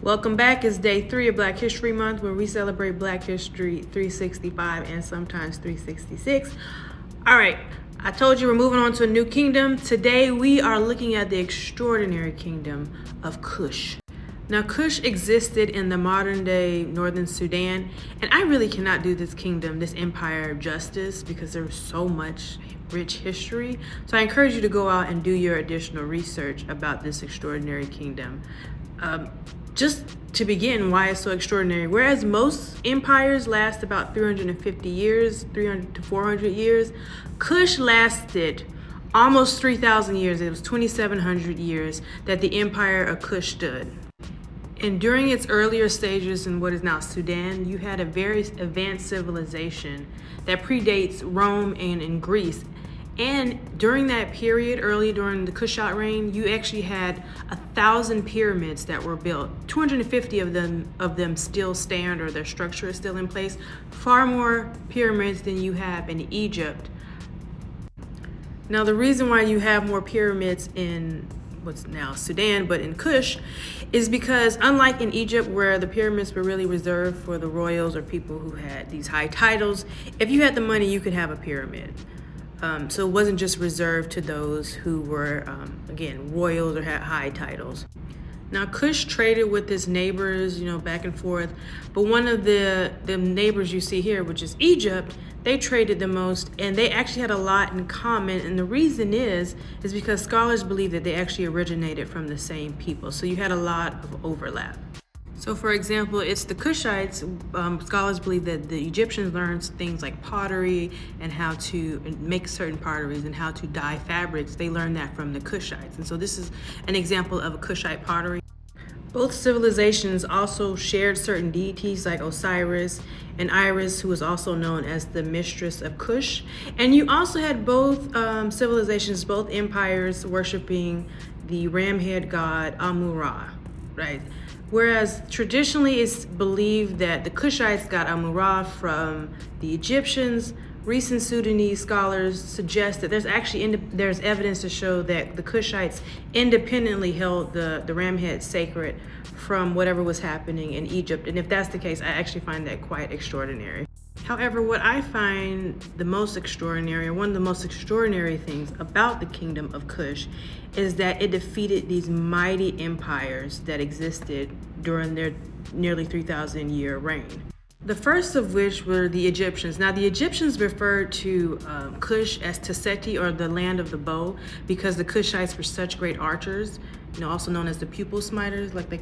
Welcome back. It's day 3 of Black History Month, where we celebrate Black History 365 and sometimes 366. All right, I told you we're moving on to a new kingdom. Today we are looking at the extraordinary kingdom of Kush. Now, Kush existed in the modern day northern Sudan, and I really cannot do this kingdom, this empire, justice because there's so much rich history. So I encourage you to go out and do your additional research about this extraordinary kingdom. Just to begin, why it's so extraordinary. Whereas most empires last about 350 years, 300 to 400 years, Kush lasted almost 3,000 years. It was 2,700 years that the empire of Kush stood. And during its earlier stages in what is now Sudan, you had a very advanced civilization that predates Rome and in Greece. And during that period, early during the Kushite reign, you actually had 1,000 pyramids that were built. 250 of them still stand, or their structure is still in place. Far more pyramids than you have in Egypt. Now, the reason why you have more pyramids in what's now Sudan, but in Kush, is because unlike in Egypt, where the pyramids were really reserved for the royals or people who had these high titles, if you had the money, you could have a pyramid. So it wasn't just reserved to those who were, again, royals or had high titles. Now, Kush traded with his neighbors, back and forth. But one of the neighbors you see here, which is Egypt, they traded the most, and they actually had a lot in common. And the reason is because scholars believe that they actually originated from the same people. So you had a lot of overlap. So, for example, it's the Kushites. Scholars believe that the Egyptians learned things like pottery and how to make certain potteries and how to dye fabrics. They learned that from the Kushites. And so this is an example of a Kushite pottery. Both civilizations also shared certain deities like Osiris and Iris, who was also known as the mistress of Kush. And you also had both civilizations, both empires, worshiping the ram-head god Amun-Ra, right? Whereas traditionally it's believed that the Kushites got Amun-Ra from the Egyptians, recent Sudanese scholars suggest that there's evidence to show that the Kushites independently held the ramhead sacred from whatever was happening in Egypt. And if that's the case, I actually find that quite extraordinary. However, what I find the most extraordinary, or one of the most extraordinary things about the kingdom of Kush, is that it defeated these mighty empires that existed during their nearly 3,000 year reign. The first of which were the Egyptians. Now, the Egyptians referred to Kush as Taseti, or the land of the bow, because the Kushites were such great archers, also known as the pupil smiters, like they